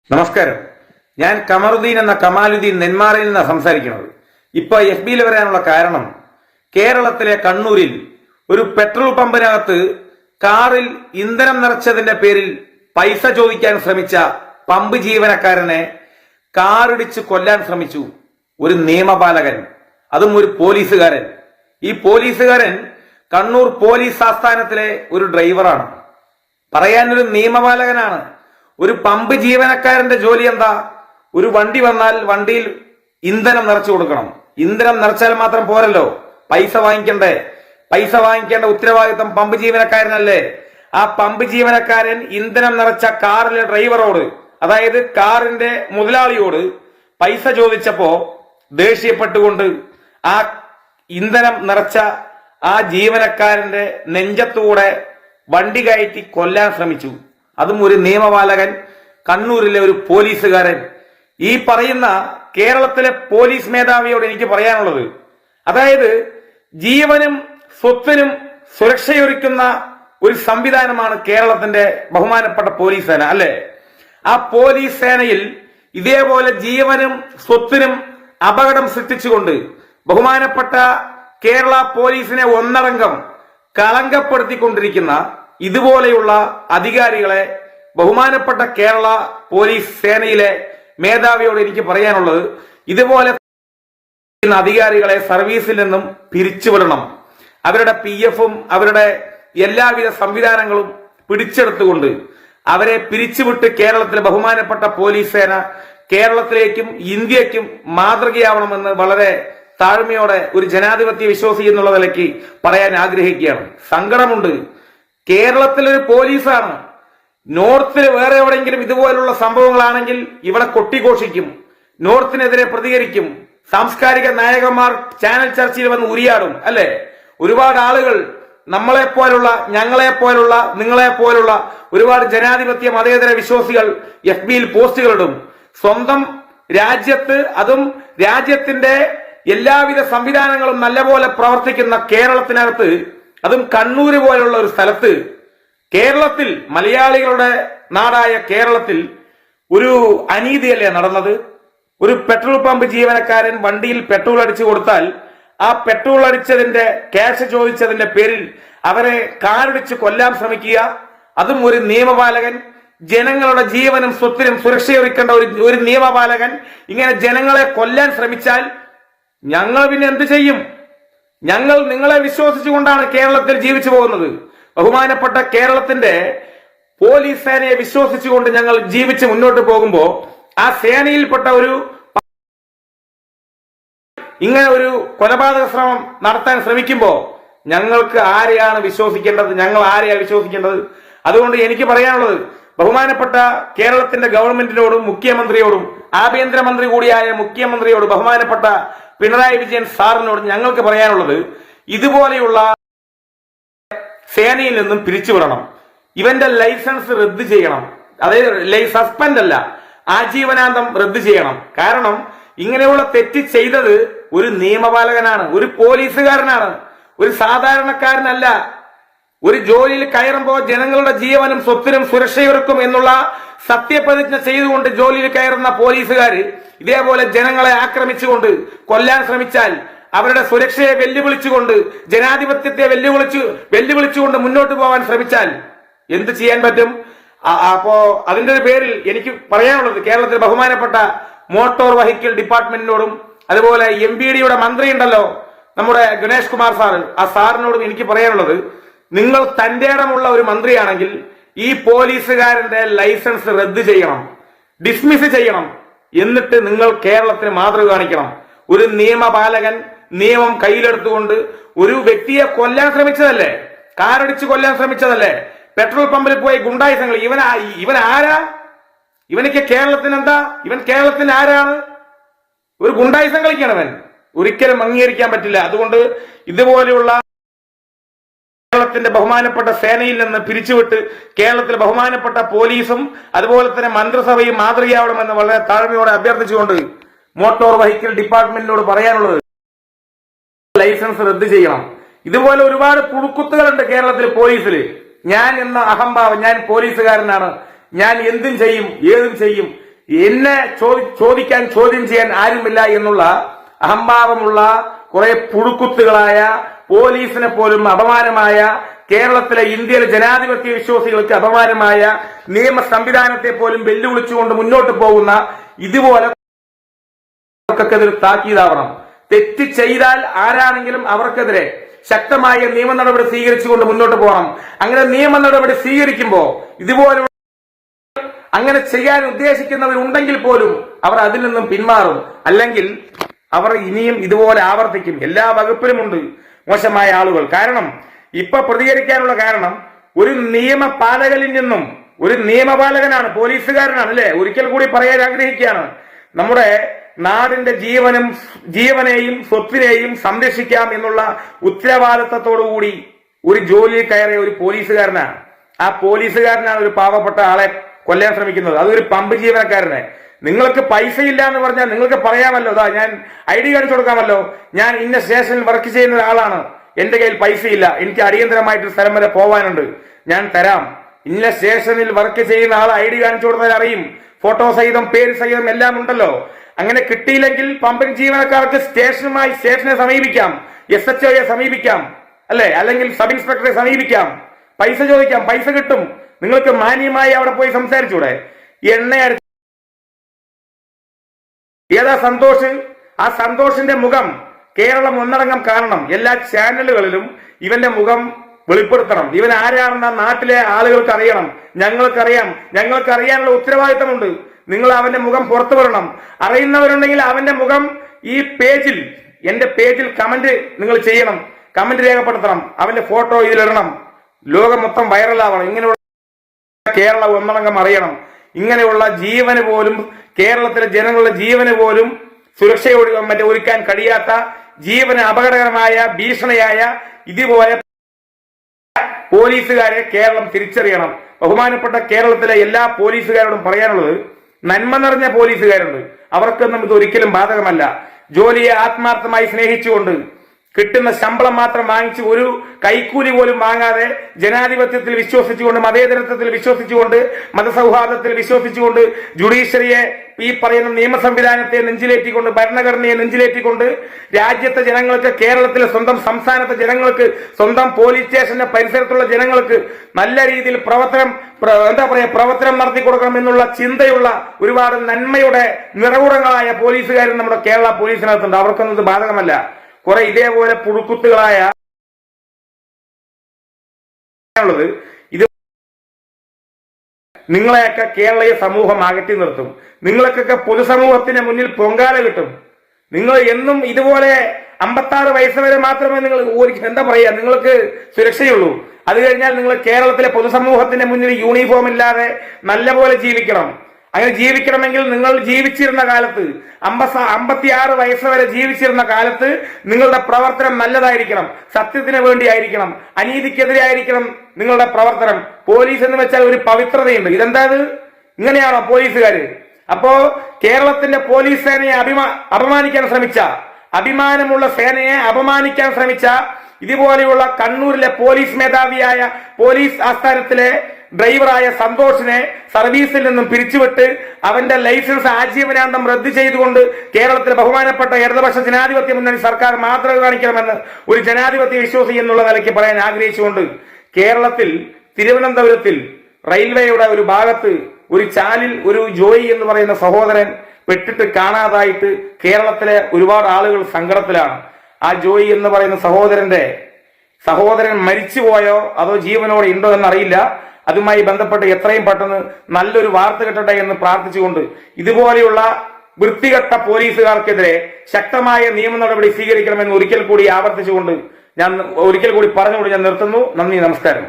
നമസ്കാരം. ഞാൻ കമറുദ്ദീൻ എന്ന കമാലുദ്ദീൻ നെന്മാറയിൽ നിന്നാണ് സംസാരിക്കുന്നത്. ഇപ്പൊ FBയിൽ വരാനുള്ള കാരണം, കേരളത്തിലെ കണ്ണൂരിൽ ഒരു പെട്രോൾ പമ്പിനകത്ത് കാറിൽ ഇന്ധനം നിറച്ചതിന്റെ പേരിൽ പൈസ ചോദിക്കാൻ ശ്രമിച്ച പമ്പ് ജീവനക്കാരനെ കാറിടിച്ച് കൊല്ലാൻ ശ്രമിച്ചു ഒരു നിയമപാലകൻ, അതും ഒരു പോലീസുകാരൻ. ഈ പോലീസുകാരൻ കണ്ണൂർ പോലീസ് ആസ്ഥാനത്തിലെ ഒരു ഡ്രൈവറാണ്. പറയാനൊരു നിയമപാലകനാണ്. ഒരു പമ്പ് ജീവനക്കാരന്റെ ജോലി എന്താ? ഒരു വണ്ടി വന്നാൽ വണ്ടിയിൽ ഇന്ധനം നിറച്ചു കൊടുക്കണം. ഇന്ധനം നിറച്ചാൽ മാത്രം പോരല്ലോ, പൈസ വാങ്ങിക്കണ്ടേ? പൈസ വാങ്ങിക്കേണ്ട ഉത്തരവാദിത്തം പമ്പ് ജീവനക്കാരനല്ലേ? ആ പമ്പ് ജീവനക്കാരൻ ഇന്ധനം നിറച്ച കാറിലെ ഡ്രൈവറോട്, അതായത് കാറിന്റെ മുതലാളിയോട് പൈസ ചോദിച്ചപ്പോ ദേഷ്യപ്പെട്ടുകൊണ്ട് ആ ഇന്ധനം നിറച്ച ആ ജീവനക്കാരന്റെ നെഞ്ചത്തൂടെ വണ്ടി കയറ്റി കൊല്ലാൻ ശ്രമിച്ചു. അതും ഒരു നിയമപാലകൻ, കണ്ണൂരിലെ ഒരു പോലീസുകാരൻ. ഈ പറയുന്ന കേരളത്തിലെ പോലീസ് മേധാവിയോട് എനിക്ക് പറയാനുള്ളത്, അതായത് ജീവനും സ്വത്തിനും സുരക്ഷയൊരുക്കുന്ന ഒരു സംവിധാനമാണ് കേരളത്തിന്റെ ബഹുമാനപ്പെട്ട പോലീസ് സേന, അല്ലെ? ആ പോലീസ് സേനയിൽ ഇതേപോലെ ജീവനും സ്വത്തിനും അപകടം സൃഷ്ടിച്ചുകൊണ്ട് ബഹുമാനപ്പെട്ട കേരള പോലീസിനെ ഒന്നടങ്കം കളങ്കപ്പെടുത്തിക്കൊണ്ടിരിക്കുന്ന ഇതുപോലെയുള്ള അധികാരികളെ ബഹുമാനപ്പെട്ട കേരള പോലീസ് സേനയിലെ മേധാവിയോട് എനിക്ക് പറയാനുള്ളത്, ഇതുപോലെ അധികാരികളെ സർവീസിൽ നിന്നും പിരിച്ചുവിടണം. അവരുടെ PF-ഉം അവരുടെ എല്ലാവിധ സംവിധാനങ്ങളും പിടിച്ചെടുത്തുകൊണ്ട് അവരെ പിരിച്ചുവിട്ട് കേരളത്തിലെ ബഹുമാനപ്പെട്ട പോലീസ് സേന കേരളത്തിലേക്കും ഇന്ത്യക്കും മാതൃകയാവണമെന്ന് വളരെ താഴ്മയോടെ ഒരു ജനാധിപത്യ വിശ്വാസി എന്നുള്ള നിലയ്ക്ക് പറയാൻ ആഗ്രഹിക്കുകയാണ്. സങ്കടമുണ്ട്. കേരളത്തിലൊരു പോലീസാണ്. നോർത്തിൽ വേറെ എവിടെയെങ്കിലും ഇതുപോലുള്ള സംഭവങ്ങളാണെങ്കിൽ ഇവിടെ കൊട്ടിഘോഷിക്കും, നോർത്തിനെതിരെ പ്രതികരിക്കും, സാംസ്കാരിക നായകന്മാർ ചാനൽ ചർച്ചയിൽ വന്ന് ഉരിയാടും, അല്ലെ? ഒരുപാട് ആളുകൾ നമ്മളെപ്പോലുള്ള, ഞങ്ങളെപ്പോലുള്ള, നിങ്ങളെപ്പോലുള്ള ഒരുപാട് ജനാധിപത്യ മതേതര വിശ്വാസികൾ FBയിൽ പോസ്റ്റുകളിടും. സ്വന്തം രാജ്യത്ത്, അതും രാജ്യത്തിന്റെ എല്ലാവിധ സംവിധാനങ്ങളും നല്ലപോലെ പ്രവർത്തിക്കുന്ന കേരളത്തിനകത്ത്, അതും കണ്ണൂര് പോലുള്ള ഒരു സ്ഥലത്ത്, കേരളത്തിൽ, മലയാളികളുടെ നാടായ കേരളത്തിൽ ഒരു അനീതിയല്ലേ നടന്നത്? ഒരു പെട്രോൾ പമ്പ് ജീവനക്കാരൻ വണ്ടിയിൽ പെട്രോൾ അടിച്ചു കൊടുത്താൽ ആ പെട്രോൾ അടിച്ചതിന്റെ ക്യാഷ് ചോദിച്ചതിന്റെ പേരിൽ അവരെ കാറിടിച്ച് കൊല്ലാൻ ശ്രമിക്കുക. അതും ഒരു നിയമപാലകൻ, ജനങ്ങളുടെ ജീവനും സ്വത്തിനും സുരക്ഷയൊരുക്കേണ്ട ഒരു നിയമപാലകൻ ഇങ്ങനെ ജനങ്ങളെ കൊല്ലാൻ ശ്രമിച്ചാൽ ഞങ്ങൾ പിന്നെ എന്ത് ചെയ്യും? ഞങ്ങൾ നിങ്ങളെ വിശ്വസിച്ചുകൊണ്ടാണ് കേരളത്തിൽ ജീവിച്ചു പോകുന്നത്. ബഹുമാനപ്പെട്ട കേരളത്തിന്റെ പോലീസ് സേനയെ വിശ്വസിച്ചുകൊണ്ട് ഞങ്ങൾ ജീവിച്ച് മുന്നോട്ട് പോകുമ്പോ ആ സേനയിൽപ്പെട്ട ഒരു ഇങ്ങനെ ഒരു കൊലപാതക ശ്രമം നടത്താൻ ശ്രമിക്കുമ്പോ ഞങ്ങൾക്ക് ആരെയാണ് വിശ്വസിക്കേണ്ടത്? ഞങ്ങൾ ആരെയാണ് വിശ്വസിക്കേണ്ടത്? അതുകൊണ്ട് എനിക്ക് പറയാനുള്ളത്, ബഹുമാനപ്പെട്ട കേരളത്തിന്റെ ഗവൺമെന്റിനോടും മുഖ്യമന്ത്രിയോടും ആഭ്യന്തരമന്ത്രി കൂടിയായ മുഖ്യമന്ത്രിയോട് ബഹുമാനപ്പെട്ട പിണറായി വിജയൻ സാറിനോട് ഞങ്ങൾക്ക് പറയാനുള്ളത്, ഇതുപോലെയുള്ള സേനയിൽ നിന്നും പിരിച്ചുവിടണം. ഇവന്റെ ലൈസൻസ് റദ്ദ് ചെയ്യണം. അതായത് സസ്പെൻഡ് അല്ല, ആജീവനാന്തം റദ്ദ് ചെയ്യണം. കാരണം ഇങ്ങനെയുള്ള തെറ്റ് ചെയ്തത് ഒരു നിയമപാലകനാണ്, ഒരു പോലീസുകാരനാണ്, ഒരു സാധാരണക്കാരനല്ല. ഒരു ജോലിയിൽ കയറുമ്പോൾ ജനങ്ങളുടെ ജീവനും സ്വത്തിനും സുരക്ഷയൊരുക്കും എന്നുള്ള സത്യപ്രതിജ്ഞ ചെയ്തുകൊണ്ട് ജോലിയിൽ കയറുന്ന പോലീസുകാര് ഇതേപോലെ ജനങ്ങളെ ആക്രമിച്ചുകൊണ്ട് കൊല്ലാൻ ശ്രമിച്ചാൽ, അവരുടെ സുരക്ഷയെ വെല്ലുവിളിച്ചുകൊണ്ട്, ജനാധിപത്യത്തെ വെല്ലുവിളിച്ചുകൊണ്ട് മുന്നോട്ട് പോകാൻ ശ്രമിച്ചാൽ എന്ത് ചെയ്യാൻ പറ്റും? അപ്പോ അതിന്റെ പേരിൽ എനിക്ക് പറയാനുള്ളത്, കേരളത്തിൽ ബഹുമാനപ്പെട്ട മോട്ടോർ വെഹിക്കിൾ ഡിപ്പാർട്ട്മെന്റിനോടും അതുപോലെ MBDയുടെ മന്ത്രി ഉണ്ടല്ലോ, നമ്മുടെ ഗണേഷ് കുമാർ സാറ്, ആ സാറിനോടും എനിക്ക് പറയാനുള്ളത്, നിങ്ങൾ തന്റെ ഇടമുള്ള ഒരു മന്ത്രിയാണെങ്കിൽ ഈ പോലീസുകാരന്റെ ലൈസൻസ് റദ്ദ് ചെയ്യണം, ഡിസ്മിസ് ചെയ്യണം. എന്നിട്ട് നിങ്ങൾ കേരളത്തിന് മാതൃക കാണിക്കണം. ഒരു നിയമപാലകൻ നിയമം കയ്യിലെടുത്തുകൊണ്ട് ഒരു വ്യക്തിയെ കൊല്ലാൻ ശ്രമിച്ചതല്ലേ? കാറടിച്ച് കൊല്ലാൻ ശ്രമിച്ചതല്ലേ? പെട്രോൾ പമ്പിൽ പോയി ഗുണ്ടായുസങ്ങൾ. ഇവൻ ആരാ? ഇവനൊക്കെ കേരളത്തിന് എന്താ? ഇവൻ കേരളത്തിന് ആരാണ്? ഒരു ഗുണ്ടായുസം കളിക്കണവൻ. ഒരിക്കലും അംഗീകരിക്കാൻ പറ്റില്ല. അതുകൊണ്ട് ഇതുപോലെയുള്ള കേരളത്തിന്റെ ബഹുമാനപ്പെട്ട സേനയിൽ നിന്ന് പിരിച്ചുവിട്ട് കേരളത്തിലെ ബഹുമാനപ്പെട്ട പോലീസും അതുപോലെ തന്നെ മന്ത്രിസഭയും മാതൃകയാവണമെന്ന് വളരെ താഴ്മയോടെ അഭ്യർത്ഥിച്ചുകൊണ്ട് മോട്ടോർ വെഹിക്കിൾ ഡിപ്പാർട്ട്മെന്റിനോട് പറയാനുള്ളത്, ലൈസൻസ് റദ്ദ് ചെയ്യണം. ഇതുപോലെ ഒരുപാട് പുഴുക്കുത്തുകളുണ്ട് കേരളത്തിലെ പോലീസിൽ. ഞാൻ എന്ന അഹംഭാവം, ഞാൻ പോലീസുകാരനാണ്, ഞാൻ എന്തും ചെയ്യും ഏതും ചെയ്യും എന്നെ ചോദിക്കാൻ ചോദ്യം ചെയ്യാൻ ആരുമില്ല എന്നുള്ള അഹംഭാവമുള്ള കുറെ പുഴുക്കുത്തുകളായ പോലീസിനെ പോലും അപമാനമായ കേരളത്തിലെ ഇന്ത്യയിലെ ജനാധിപത്യ വിശ്വാസികൾക്ക് അപമാനമായ നിയമ സംവിധാനത്തെ പോലും വെല്ലുവിളിച്ചുകൊണ്ട് മുന്നോട്ട് പോകുന്ന ഇതുപോലെ അവർക്കെതിരെ താക്കീതാവണം. തെറ്റ് ചെയ്താൽ ആരാണെങ്കിലും അവർക്കെതിരെ ശക്തമായ നിയമ നടപടി സ്വീകരിച്ചുകൊണ്ട് മുന്നോട്ട് പോകണം. അങ്ങനെ നിയമ നടപടി സ്വീകരിക്കുമ്പോൾ ഇതുപോലെ അങ്ങനെ ചെയ്യാൻ ഉദ്ദേശിക്കുന്നവരുണ്ടെങ്കിൽ പോലും അവർ അതിൽ നിന്നും പിന്മാറും. അല്ലെങ്കിൽ അവർ ഇനിയും ഇതുപോലെ ആവർത്തിക്കും. എല്ലാ വകുപ്പിലുമുണ്ട് മോശമായ ആളുകൾ. കാരണം ഇപ്പൊ പ്രതികരിക്കാനുള്ള കാരണം ഒരു നിയമപാലകരിൽ നിന്നും, ഒരു നിയമപാലകനാണ്, പോലീസുകാരനാണ് അല്ലെ, ഒരിക്കൽ കൂടി പറയാൻ ആഗ്രഹിക്കുകയാണ്. നമ്മുടെ നാടിന്റെ ജീവനെയും സ്വത്തിനെയും സംരക്ഷിക്കാം എന്നുള്ള ഉത്തരവാദിത്തത്തോടുകൂടി ഒരു ജോലിയിൽ കയറിയ ഒരു പോലീസുകാരനാണ്. ആ പോലീസുകാരനാണ് ഒരു പാവപ്പെട്ട ആളെ കൊല്ലാൻ ശ്രമിക്കുന്നത്. അതൊരു പമ്പ് ജീവനക്കാരനെ. നിങ്ങൾക്ക് പൈസ ഇല്ല എന്ന് പറഞ്ഞാൽ നിങ്ങൾക്ക് പറയാമല്ലോ, ഞാൻ ID കാണിച്ചു കൊടുക്കാമല്ലോ, ഞാൻ ഇന്ന സ്റ്റേഷനിൽ വർക്ക് ചെയ്യുന്ന ഒരാളാണ്, എന്റെ കയ്യിൽ പൈസയില്ല, എനിക്ക് അടിയന്തരമായിട്ട് സ്ഥലം വരെ പോവാനുണ്ട്, ഞാൻ തരാം. ഇന്ന സ്റ്റേഷനിൽ വർക്ക് ചെയ്യുന്ന ആൾ ID കാണിച്ചു കൊടുത്താൽ അറിയും, ഫോട്ടോ സഹിതം പേര് സഹിതം എല്ലാം ഉണ്ടല്ലോ. അങ്ങനെ കിട്ടിയില്ലെങ്കിൽ പമ്പിംഗ് ജീവനക്കാർക്ക് സ്റ്റേഷനെ സമീപിക്കാം, SHOയെ സമീപിക്കാം അല്ലെ, അല്ലെങ്കിൽ സബ് ഇൻസ്പെക്ടറെ സമീപിക്കാം, പൈസ ചോദിക്കാം, പൈസ കിട്ടും. നിങ്ങൾക്ക് മാന്യമായി അവിടെ പോയി സംസാരിച്ചൂടെ? ഏതാ സന്തോഷ്? ആ സന്തോഷിന്റെ മുഖം കേരളം ഒന്നടങ്കം കാണണം. എല്ലാ ചാനലുകളിലും ഇവന്റെ മുഖം വെളിപ്പെടുത്തണം. ഇവൻ ആരാണെന്ന നാട്ടിലെ ആളുകൾക്ക് അറിയണം, ഞങ്ങൾക്കറിയാം, ഞങ്ങൾക്ക് അറിയാനുള്ള ഉത്തരവാദിത്തമുണ്ട്. നിങ്ങൾ അവന്റെ മുഖം പുറത്തു വരണം. അറിയുന്നവരുണ്ടെങ്കിൽ അവന്റെ മുഖം ഈ പേജിൽ, എന്റെ പേജിൽ കമന്റ് നിങ്ങൾ ചെയ്യണം, കമന്റ് രേഖപ്പെടുത്തണം, അവന്റെ ഫോട്ടോ ഇതിലിടണം. ലോകം മൊത്തം വൈറലാവണം. ഇങ്ങനെയുള്ള കേരളം ഒന്നടങ്കം അറിയണം. ഇങ്ങനെയുള്ള ജീവന് പോലും, കേരളത്തിലെ ജനങ്ങളുടെ ജീവന് പോലും ഒരുക്കാൻ കഴിയാത്ത, ജീവന് അപകടകരമായ ഭീഷണിയായ ഇതുപോലെ പോലീസുകാരെ കേരളം തിരിച്ചറിയണം. ബഹുമാനപ്പെട്ട കേരളത്തിലെ എല്ലാ പോലീസുകാരോടും പറയാനുള്ളത്, നന്മ നിറഞ്ഞ പോലീസുകാരുണ്ട്, അവർക്കൊന്നും ഇത് ഒരിക്കലും ബാധകമല്ല. ജോലിയെ ആത്മാർത്ഥമായി സ്നേഹിച്ചുകൊണ്ട് കിട്ടുന്ന ശമ്പളം മാത്രം വാങ്ങിച്ച് ഒരു കൈക്കൂലി പോലും വാങ്ങാതെ ജനാധിപത്യത്തിൽ വിശ്വസിച്ചുകൊണ്ട്, മതേതരത്വത്തിൽ വിശ്വസിച്ചുകൊണ്ട്, മതസൗഹാർദ്ദത്തിൽ വിശ്വസിച്ചുകൊണ്ട്, ജുഡീഷ്യറിയെ, ഈ പറയുന്ന നിയമ സംവിധാനത്തെ നെഞ്ചിലേറ്റിക്കൊണ്ട്, ഭരണഘടനയെ നെഞ്ചിലേറ്റിക്കൊണ്ട് രാജ്യത്തെ ജനങ്ങൾക്ക്, കേരളത്തിലെ സ്വന്തം സംസ്ഥാനത്തെ ജനങ്ങൾക്ക്, സ്വന്തം പോലീസ് സ്റ്റേഷന്റെ പരിസരത്തുള്ള ജനങ്ങൾക്ക് നല്ല രീതിയിൽ പ്രവർത്തനം നടത്തി കൊടുക്കണം എന്നുള്ള ചിന്തയുള്ള ഒരുപാട് നന്മയുടെ നിറകുടങ്ങളായ പോലീസുകാരും നമ്മുടെ കേരള പോലീസിനകത്തുണ്ട്. അവർക്കൊന്നും ഇത് ബാധകമല്ല. കുറെ ഇതേപോലെ പുഴുക്കുത്തുകളായ ഇത് നിങ്ങളെയൊക്കെ കേരളീയ സമൂഹം അകറ്റി നിർത്തും. നിങ്ങൾക്കൊക്കെ പൊതുസമൂഹത്തിന് മുന്നിൽ പൊങ്കാല കിട്ടും. നിങ്ങൾ എന്നും ഇതുപോലെ 56 വയസ്സ് വരെ മാത്രമേ നിങ്ങൾ നിങ്ങൾക്ക് സുരക്ഷയുള്ളൂ. അത് കഴിഞ്ഞാൽ നിങ്ങൾ കേരളത്തിലെ പൊതുസമൂഹത്തിന്റെ മുന്നിൽ യൂണിഫോം ഇല്ലാതെ നല്ലപോലെ ജീവിക്കണം. അങ്ങനെ ജീവിക്കണമെങ്കിൽ നിങ്ങൾ ജീവിച്ചിരുന്ന കാലത്ത്, 56 വയസ്സ് വരെ ജീവിച്ചിരുന്ന കാലത്ത് നിങ്ങളുടെ പ്രവർത്തനം നല്ലതായിരിക്കണം, സത്യത്തിന് വേണ്ടിയായിരിക്കണം, അനീതിക്കെതിരെ ആയിരിക്കണം നിങ്ങളുടെ പ്രവർത്തനം. പോലീസ് എന്ന് വെച്ചാൽ ഒരു പവിത്രതയുണ്ട്. ഇതെന്താത്? ഇങ്ങനെയാണോ പോലീസുകാര്? അപ്പോ കേരളത്തിന്റെ പോലീസ് സേനയെ അപമാനിക്കാൻ ശ്രമിച്ച, അഭിമാനമുള്ള സേനയെ അപമാനിക്കാൻ ശ്രമിച്ച ഇതുപോലെയുള്ള കണ്ണൂരിലെ പോലീസ് മേധാവിയായ, പോലീസ് ആസ്ഥാനത്തിലെ ഡ്രൈവറായ സന്തോഷിനെ സർവീസിൽ നിന്നും പിരിച്ചുവിട്ട് അവന്റെ ലൈസൻസ് ആജീവനാന്തം റദ്ദു ചെയ്തുകൊണ്ട് കേരളത്തിലെ ബഹുമാനപ്പെട്ട ഇടതുപക്ഷ ജനാധിപത്യ മുന്നണി സർക്കാർ മാതൃക കാണിക്കണമെന്ന് ഒരു ജനാധിപത്യ വിശ്വാസി എന്നുള്ള നിലയ്ക്ക് പറയാൻ ആഗ്രഹിച്ചുകൊണ്ട്, കേരളത്തിൽ തിരുവനന്തപുരത്തിൽ റെയിൽവേയുടെ ഒരു ഭാഗത്ത് ഒരു ചാലിൽ ഒരു ജോയി എന്ന് പറയുന്ന സഹോദരൻ പെട്ടിട്ട് കാണാതായിട്ട് കേരളത്തിലെ ഒരുപാട് ആളുകൾ സങ്കടത്തിലാണ്. ആ ജോയി എന്ന് പറയുന്ന സഹോദരൻ മരിച്ചുപോയോ അതോ ജീവനോടെ ഉണ്ടോ എന്നറിയില്ല. അതുമായി ബന്ധപ്പെട്ട് എത്രയും പെട്ടെന്ന് നല്ലൊരു വാർത്ത കിട്ടട്ടെ എന്ന് പ്രാർത്ഥിച്ചുകൊണ്ട്, ഇതുപോലെയുള്ള വൃത്തികെട്ട പോലീസുകാർക്കെതിരെ ശക്തമായ നിയമ നടപടി സ്വീകരിക്കണമെന്ന് ഒരിക്കൽ കൂടി ആവർത്തിച്ചുകൊണ്ട്, ഒരിക്കൽ കൂടി പറഞ്ഞുകൊണ്ട് ഞാൻ നിർത്തുന്നു. നന്ദി, നമസ്കാരം.